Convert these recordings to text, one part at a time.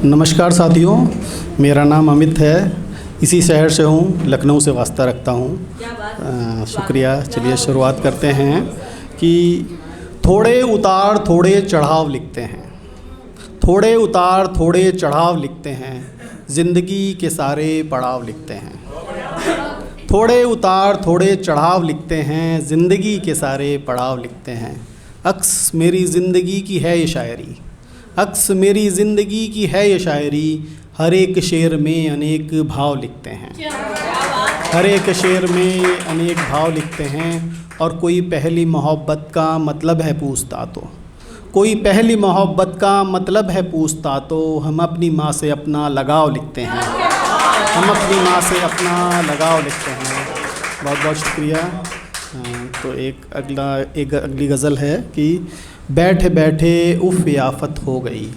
नमस्कार साथियों, मेरा नाम अमित है। इसी शहर से हूँ, लखनऊ से वास्ता रखता हूँ। शुक्रिया। चलिए शुरुआत करते हैं कि थोड़े उतार थोड़े चढ़ाव लिखते हैं, थोड़े उतार थोड़े चढ़ाव लिखते हैं, ज़िंदगी के सारे पड़ाव लिखते हैं। थोड़े उतार थोड़े चढ़ाव लिखते हैं, ज़िंदगी के सारे पड़ाव लिखते हैं। अक्स मेरी ज़िंदगी की है ये शायरी, अक्स मेरी ज़िंदगी की है ये शायरी। हर एक शेर में अनेक भाव लिखते हैं, हर एक शेर में अनेक भाव लिखते हैं। और कोई पहली मोहब्बत का मतलब है पूछता तो, कोई पहली मोहब्बत का मतलब है पूछता तो, हम अपनी माँ से अपना लगाव लिखते हैं, हम अपनी माँ से अपना लगाव लिखते हैं। बहुत बहुत शुक्रिया। तो एक अगली गज़ल है कि बैठे बैठे उफ़ याफ़त हो गई,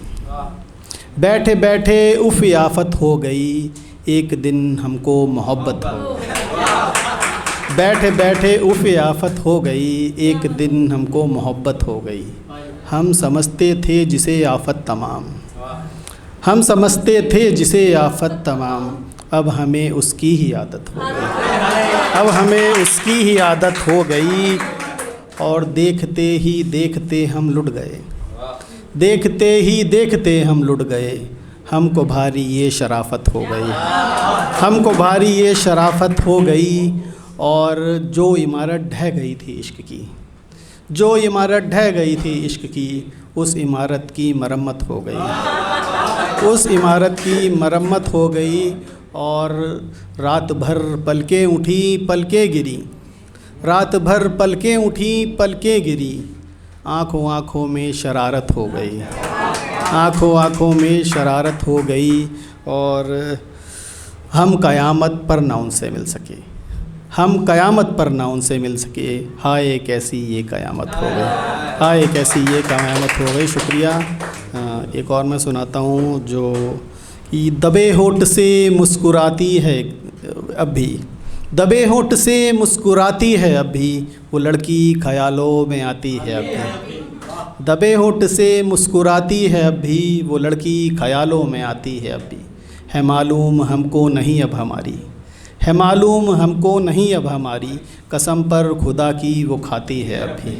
बैठे बैठे उफ़ याफ़त हो गई, एक दिन हमको मोहब्बत हो गई। बैठे बैठे उफ़ याफ़त हो गई, एक दिन हमको मोहब्बत हो गई। हम समझते थे जिसे आफ़त तमाम, हम समझते थे जिसे आफ़त तमाम, अब हमें उसकी ही आदत हो गई, अब हमें उसकी ही आदत हो गई। और देखते ही देखते हम लुट गए, देखते ही देखते हम लुट गए। हमको भारी ये शराफ़त हो गई, हमको भारी ये शराफ़त हो गई। और जो इमारत ढह गई थी इश्क की, जो इमारत ढह गई थी इश्क की, उस इमारत की मरम्मत हो गई, उस इमारत की मरम्मत हो गई। और रात भर पलकें उठी पलकें गिरी, रात भर पलकें उठी पलकें गिरी, आँखों आँखों में शरारत हो गई, आँखों आँखों में शरारत हो गई। और हम क़यामत पर ना उनसे मिल सके, हम क़यामत पर ना उनसे मिल सके। हाय कैसी ये क़यामत हो गई, हाय कैसी ये क़यामत हो गई। शुक्रिया। एक और मैं सुनाता हूँ जो कि दबे होठ से मुस्कुराती है अब भी, दबे होठ से मुस्कुराती है अब भी, वो लड़की ख़यालों में आती है अब भी। दबे होठ से मुस्कुराती है अब भी, वो लड़की ख़यालों में आती है अब भी। है मालूम हमको नहीं अब हमारी, है मालूम हमको नहीं अब हमारी, कसम पर खुदा की वो खाती है अब भी,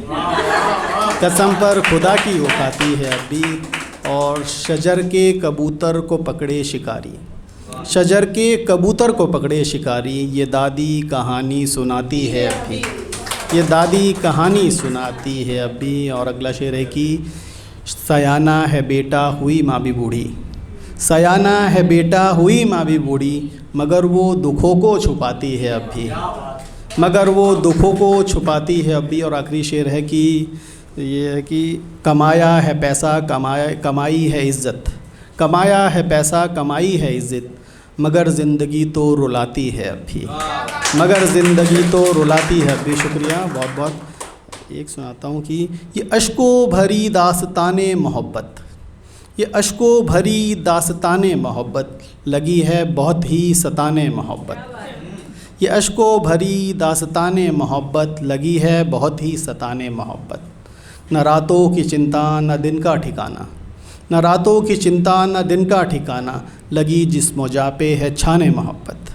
कसम पर खुदा की वो खाती है अब भी। और शजर के कबूतर को पकड़े शिकारी, शजर के कबूतर को पकड़े शिकारी, ये दादी कहानी सुनाती है अभी, ये दादी कहानी सुनाती है अभी। और अगला शेर है कि सयाना है बेटा हुई माँ भी बूढ़ी, सयाना है बेटा हुई माँ भी बूढ़ी, मगर वो दुखों को छुपाती है अभी, मगर वो दुखों को छुपाती है अभी। और आखिरी शेर है कि ये है कि कमाया है पैसा कमाई है इज़्ज़त, कमाया है पैसा कमाई है इज़्ज़त, मगर ज़िंदगी तो रुलाती है अभी, मगर ज़िंदगी तो रुलाती है अभी। शुक्रिया बहुत बहुत। एक सुनाता हूँ कि ये अश्कों भरी दास्ताने मोहब्बत, ये अश्कों भरी दास्ताने मोहब्बत, लगी है बहुत ही सताने मोहब्बत। ये अश्कों भरी दास्ताने मोहब्बत, लगी है बहुत ही सताने मोहब्बत। न रातों की चिंता न दिन का ठिकाना, न रातों की चिंता न दिन का ठिकाना, लगी जिस मौजा पे है छाने मोहब्बत,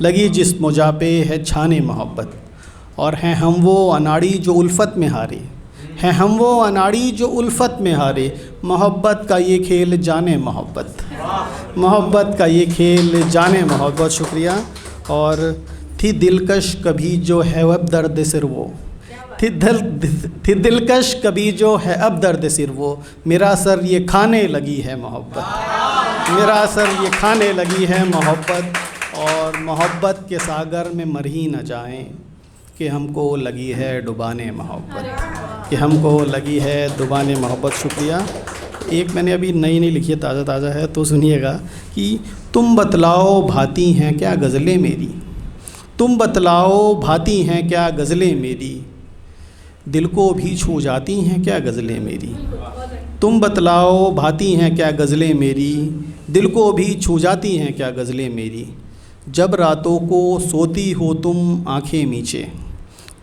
लगी जिस मौजा पे है छाने मोहब्बत। और हैं हम वो अनाड़ी जो उल्फत में हारे, हैं हम वो अनाड़ी जो उल्फत में हारे, मोहब्बत का ये खेल जाने मोहब्बत, मोहब्बत का ये खेल जाने मोहब्बत। शुक्रिया। और थी दिलकश कभी जो है अब दर्द सिर वो, थी दिलकश कभी जो है अब दर्द सिर वो, मेरा सर ये खाने लगी है मोहब्बत, मेरा सर ये खाने लगी है मोहब्बत। और मोहब्बत के सागर में मर ही न जाएं, कि हमको लगी है डुबाने मोहब्बत, कि हमको लगी है डुबाने मोहब्बत। शुक्रिया। एक मैंने अभी नई नई लिखी है, ताज़ा ताज़ा है, तो सुनिएगा कि तुम बतलाओ भाती हैं क्या गज़लें मेरी, तुम बतलाओ भाती हैं क्या गज़लें मेरी, दिल को भी छू जाती हैं क्या गज़लें मेरी। तुम बतलाओ भाती हैं क्या गज़लें मेरी, दिल को भी छू जाती हैं क्या गज़लें मेरी। जब रातों को सोती हो तुम आँखें मीचे,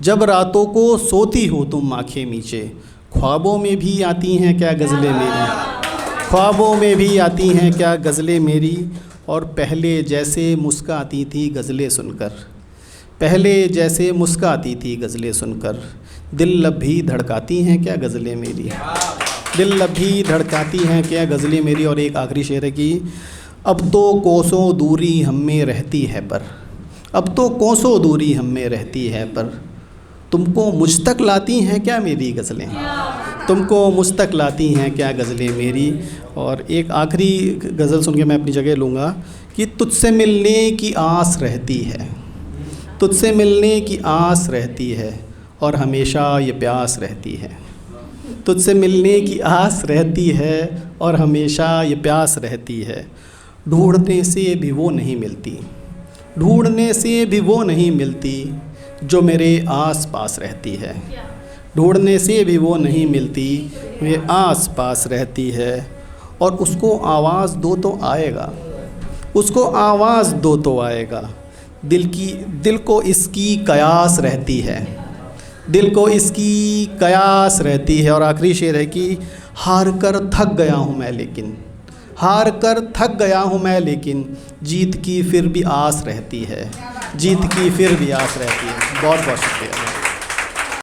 जब रातों को सोती हो तुम आँखें मीचे, ख्वाबों में भी आती हैं क्या गज़लें मेरी, ख्वाबों में भी आती हैं क्या गज़लें मेरी, और पहले जैसे मुस्काती थी गज़लें सुनकर, पहले जैसे मुस्काती थी गज़लें सुनकर, दिल लब भी धड़काती हैं क्या गज़लें मेरी, दिल लब भी धड़काती हैं क्या गज़लें मेरी। और एक आखिरी शेर है कि अब तो कोसों दूरी हम में रहती है पर, अब तो कोसों दूरी हम में रहती है पर, तुमको मुझ तक लाती हैं क्या मेरी गज़लें, तुमको मुझ तक लाती हैं क्या गज़लें मेरी। और एक आखिरी गज़ल सुन के मैं अपनी जगह लूँगा कि तुझसे मिलने की आस रहती है, तुझसे मिलने की आस रहती है, और हमेशा ये प्यास रहती है, तुझसे मिलने की आस रहती है और हमेशा ये प्यास रहती है। ढूंढने से भी वो नहीं मिलती, ढूंढने से भी वो नहीं मिलती जो मेरे आस पास रहती है, ढूंढने से भी वो नहीं मिलती वे आस पास रहती है। और उसको आवाज़ दो तो आएगा, उसको आवाज़ दो तो आएगा, दिल को इसकी कयास रहती है, दिल को इसकी कयास रहती है। और आखिरी शेर है कि हार कर थक गया हूँ मैं लेकिन, हार कर थक गया हूँ मैं लेकिन, जीत की फिर भी आस रहती है, जीत की फिर भी आस रहती है। बहुत बहुत शुक्रिया।